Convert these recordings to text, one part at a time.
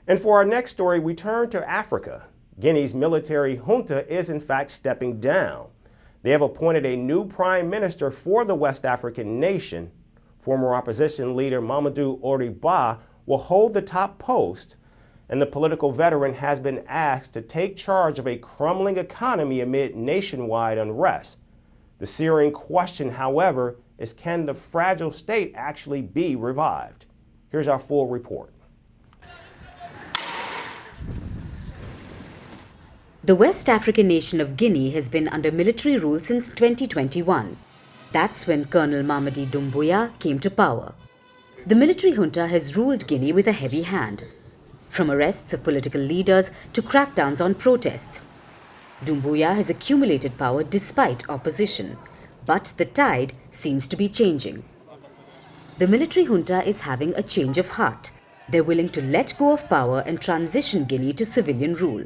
And for our next story, we turn to Africa. Guinea's military junta is in fact stepping down. They have appointed a new prime minister for the West African nation. Former opposition leader Mamadou Oury Bah will hold the top post, and the political veteran has been asked to take charge of a crumbling economy amid nationwide unrest. The searing question, however, is can the fragile state actually be revived? Here's our full report. The West African nation of Guinea has been under military rule since 2021. That's when Colonel Mamadou Doumbouya came to power. The military junta has ruled Guinea with a heavy hand, from arrests of political leaders to crackdowns on protests. Doumbouya has accumulated power despite opposition, but the tide seems to be changing. The military junta is having a change of heart. They're willing to let go of power and transition Guinea to civilian rule.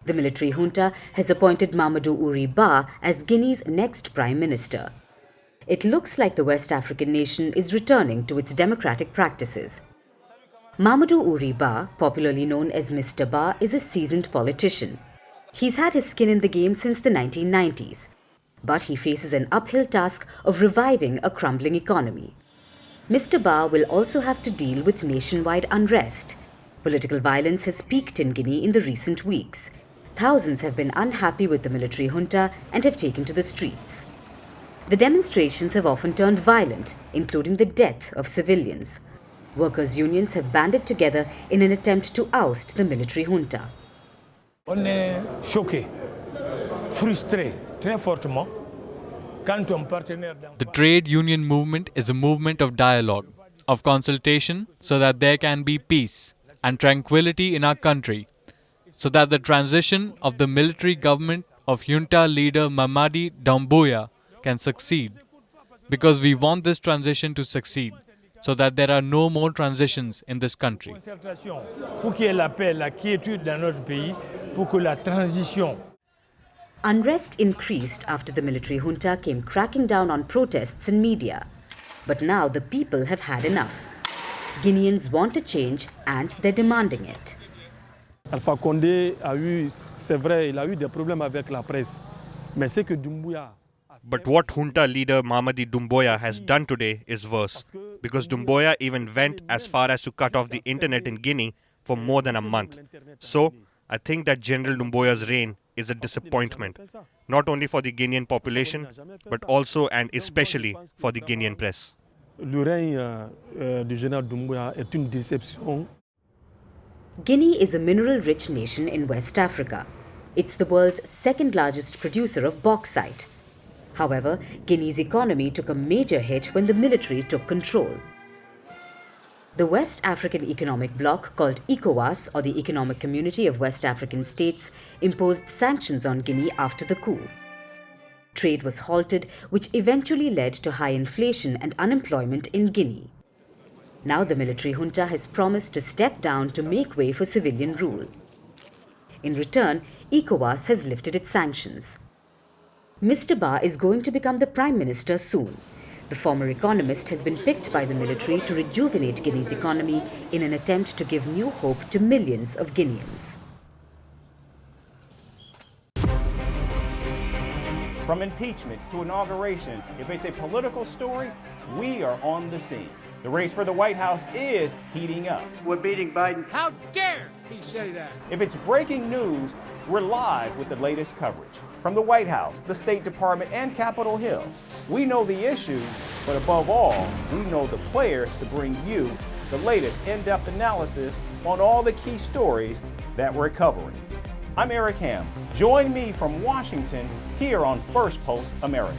The military junta has appointed Mamadou Oury Bah as Guinea's next prime minister. It looks like the West African nation is returning to its democratic practices. Mamadou Oury Bah, popularly known as Mr. Bah, is a seasoned politician. He's had his skin in the game since the 1990s, but he faces an uphill task of reviving a crumbling economy. Mr. Bah will also have to deal with nationwide unrest. Political violence has peaked in Guinea in the recent weeks. Thousands have been unhappy with the military junta and have taken to the streets. The demonstrations have often turned violent, including the death of civilians. Workers' unions have banded together in an attempt to oust the military junta. On est choqué, frustré, très fortement. The trade union movement is a movement of dialogue, of consultation, so that there can be peace and tranquility in our country, so that the transition of the military government of junta leader Mamadou Doumbouya can succeed. Because we want this transition to succeed, so that there are no more transitions in this country. Unrest increased after the military junta came cracking down on protests and media. But now the people have had enough. Guineans want a change and they're demanding it. Alpha Condé c'est vrai, il a eu des problèmes avec la presse. Mais c'est que Doumbouya. But what junta leader Mamadou Doumbouya has done today is worse, because Doumbouya even went as far as to cut off the internet in Guinea for more than a month. So, I think that General Doumbouya's reign is a disappointment, not only for the Guinean population, but also and especially for the Guinean press. Le règne du général Doumbouya est une déception. Guinea is a mineral-rich nation in West Africa. It's the world's second largest producer of bauxite. However, Guinea's economy took a major hit when the military took control. The West African Economic Bloc, called ECOWAS, or the Economic Community of West African States, imposed sanctions on Guinea after the coup. Trade was halted, which eventually led to high inflation and unemployment in Guinea. Now the military junta has promised to step down to make way for civilian rule. In return, ECOWAS has lifted its sanctions. Mr. Bah is going to become the Prime Minister soon. The former economist has been picked by the military to rejuvenate Guinea's economy in an attempt to give new hope to millions of Guineans. From impeachments to inaugurations, if it's a political story, we are on the scene. The race for the White House is heating up. We're beating Biden. How dare he say that? If it's breaking news, we're live with the latest coverage. From the White House, the State Department, and Capitol Hill, we know the issues, but above all, we know the players to bring you the latest in-depth analysis on all the key stories that we're covering. I'm Eric Ham. Join me from Washington here on Firstpost America.